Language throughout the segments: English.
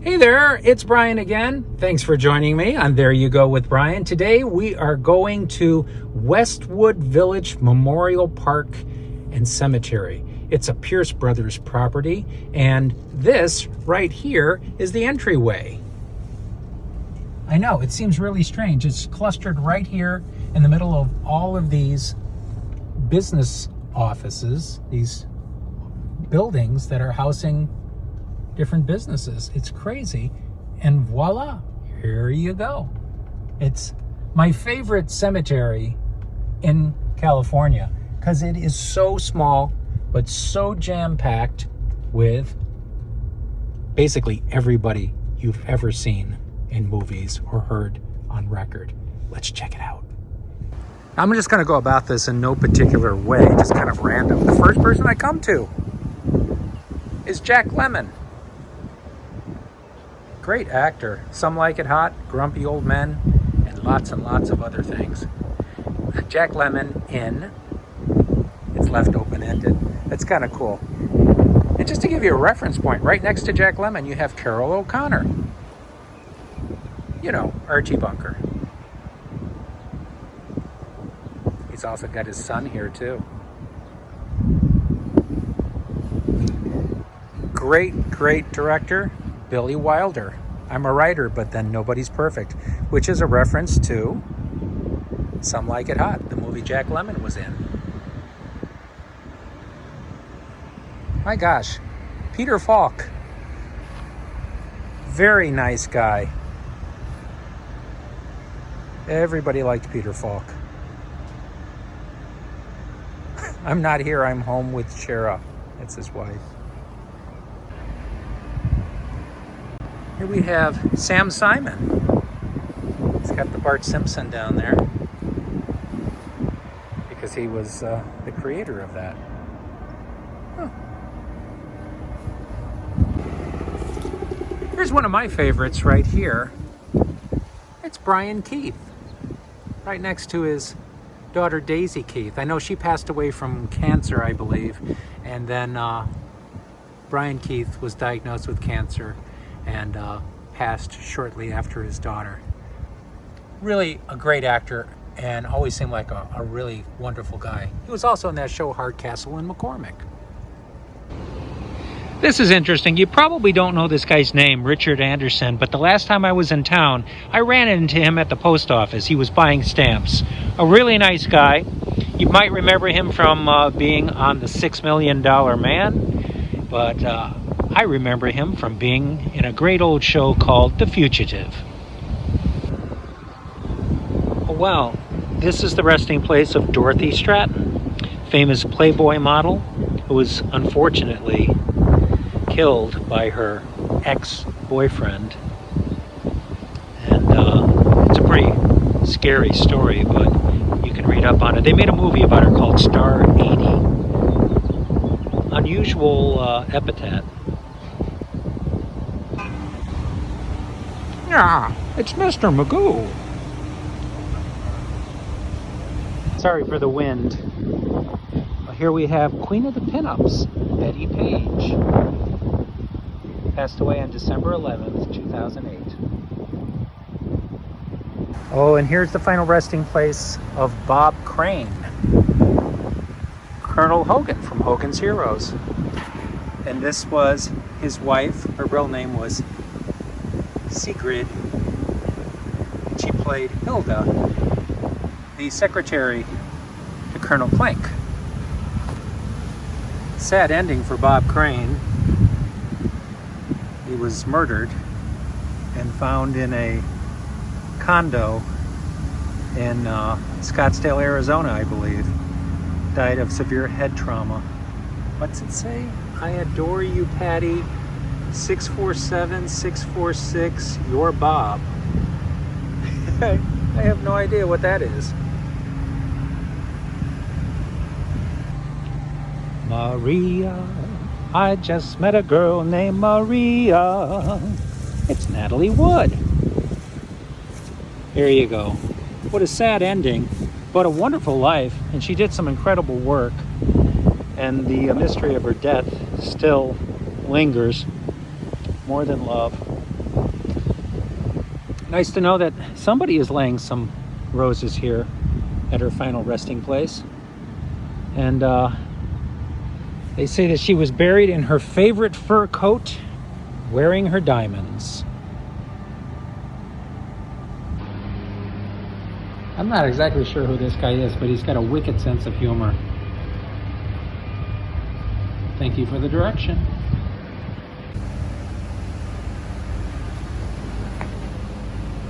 Hey there, it's Bryan again. Thanks for joining me on There You Go with Bryan. Today we are going to Westwood Village Memorial Park and Cemetery. It's a Pierce Brothers property, and this right here is the entryway. I know, it seems really strange. It's clustered right here in the middle of all of these business offices, these buildings that are housing different businesses. It's crazy. And voila, here you go. It's my favorite cemetery in California because it is so small, but so jam-packed with basically everybody you've ever seen in movies or heard on record. Let's check it out. I'm just going to go about this in no particular way, just kind of random. The first person I come to is Jack Lemmon. Great actor. Some Like It Hot, Grumpy Old Men, and lots of other things. Jack Lemmon in It's Left Open-Ended. That's kind of cool. And just to give you a reference point, right next to Jack Lemmon, you have Carol O'Connor. You know, Archie Bunker. He's also got his son here, too. Great director, Billy Wilder. I'm a writer, but then nobody's perfect, which is a reference to Some Like It Hot, the movie Jack Lemmon was in. My gosh, Peter Falk. Very nice guy. Everybody liked Peter Falk. I'm not here, I'm home with Shara. That's his wife. Here we have Sam Simon. He's got the Bart Simpson down there because he was the creator of that. Huh. Here's one of my favorites right here. It's Brian Keith, right next to his daughter Daisy Keith. I know she passed away from cancer, I believe, and then Brian Keith was diagnosed with cancer and passed shortly after his daughter. Really a great actor and always seemed like a really wonderful guy. He was also in that show Hardcastle and McCormick. This is interesting. You probably don't know this guy's name, Richard Anderson, but the last time I was in town, I ran into him at the post office. He was buying stamps. A really nice guy. You might remember him from being on The $6 Million Man, but I remember him from being in a great old show called The Fugitive. Well, this is the resting place of Dorothy Stratton, famous Playboy model who was unfortunately killed by her ex-boyfriend. And it's a pretty scary story, but you can read up on it. They made a movie about her called Star 80. Unusual epithet. Yeah, it's Mr. Magoo. Sorry for the wind. Here we have Queen of the Pinups, Betty Page. Passed away on December 11th, 2008. Oh, and here's the final resting place of Bob Crane. Colonel Hogan from Hogan's Heroes. And this was his wife. Her real name was Sigrid. She played Hilda, the secretary to Colonel Plank. Sad ending for Bob Crane. He was murdered and found in a condo in Scottsdale, Arizona, I believe. Died of severe head trauma. What's it say? I adore you, Patty. 647-646, you're Bob. I have no idea what that is. Maria, I just met a girl named Maria. It's Natalie Wood. There you go. What a sad ending, but a wonderful life. And she did some incredible work. And the mystery of her death still lingers. more than love. Nice to know that somebody is laying some roses here at her final resting place. And they say that she was buried in her favorite fur coat, wearing her diamonds. I'm not exactly sure who this guy is, but he's got a wicked sense of humor. Thank you for the direction.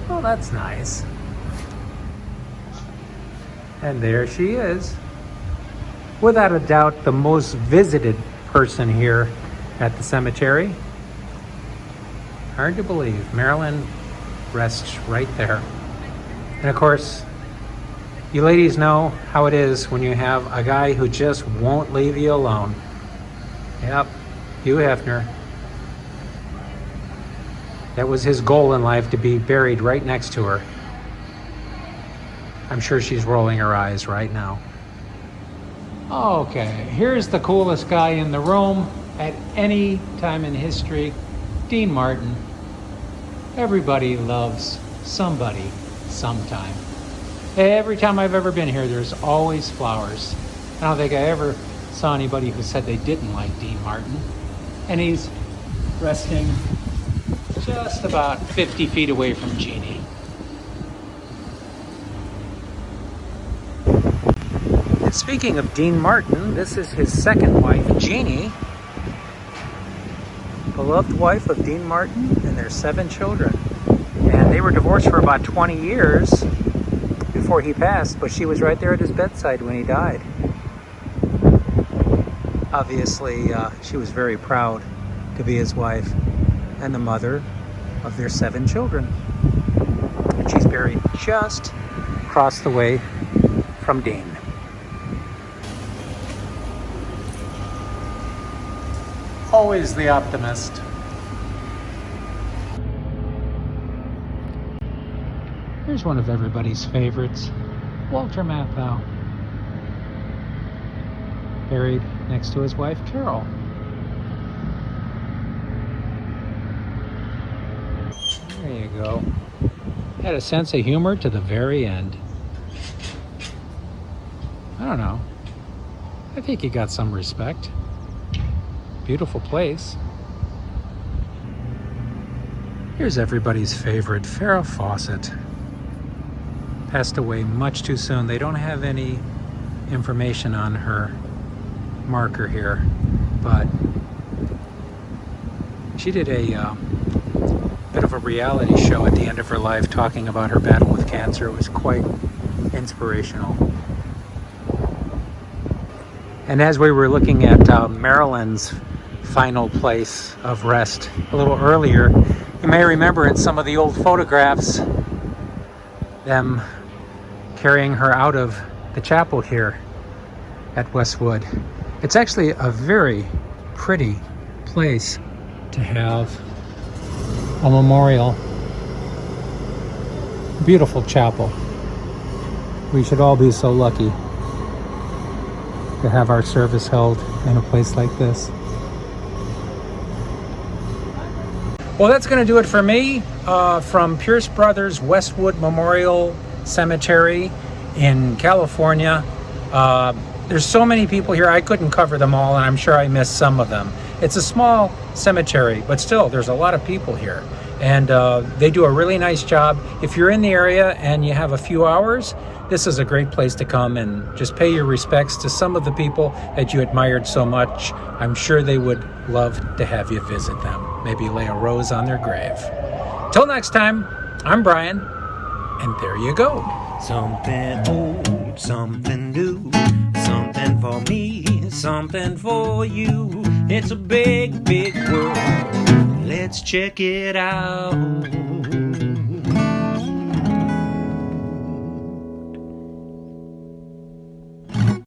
Well, that's nice. And there she is. Without a doubt, the most visited person here at the cemetery. Hard to believe. Marilyn rests right there. And of course, you ladies know how it is when you have a guy who just won't leave you alone. Yep, Hugh Hefner. That was his goal in life, to be buried right next to her. I'm sure she's rolling her eyes right now. Okay, here's the coolest guy in the room at any time in history, Dean Martin. Everybody loves somebody sometime. Every time I've ever been here, there's always flowers. I don't think I ever saw anybody who said they didn't like Dean Martin. And he's resting just about 50 feet away from Jeannie. And speaking of Dean Martin, this is his second wife, Jeannie. Beloved wife of Dean Martin and their 7 children. And they were divorced for about 20 years before he passed, but she was right there at his bedside when he died. Obviously, she was very proud to be his wife and the mother of their 7 children. And she's buried just across the way from Dean. Always the optimist. Here's one of everybody's favorites, Walter Matthau, buried next to his wife, Carol. There you go. Had a sense of humor to the very end. I don't know. I think he got some respect. Beautiful place. Here's everybody's favorite, Farrah Fawcett. Passed away much too soon. They don't have any information on her marker here, but she did a bit of a reality show at the end of her life talking about her battle with cancer. It was quite inspirational. And as we were looking at Marilyn's final place of rest a little earlier, you may remember in some of the old photographs them carrying her out of the chapel here at Westwood. It's actually a very pretty place to have a memorial. Beautiful chapel. We should all be so lucky to have our service held in a place like this. Well, that's going to do it for me from Pierce Brothers Westwood Memorial Cemetery in California. There's so many people here, I couldn't cover them all, and I'm sure I missed some of them. It's a small cemetery, but still, there's a lot of people here. And they do a really nice job. If you're in the area and you have a few hours, this is a great place to come and just pay your respects to some of the people that you admired so much. I'm sure they would love to have you visit them. Maybe lay a rose on their grave. Till next time, I'm Bryan, and there you go. Something old, something new, something for me, something for you. It's a big, big world. Let's check it out.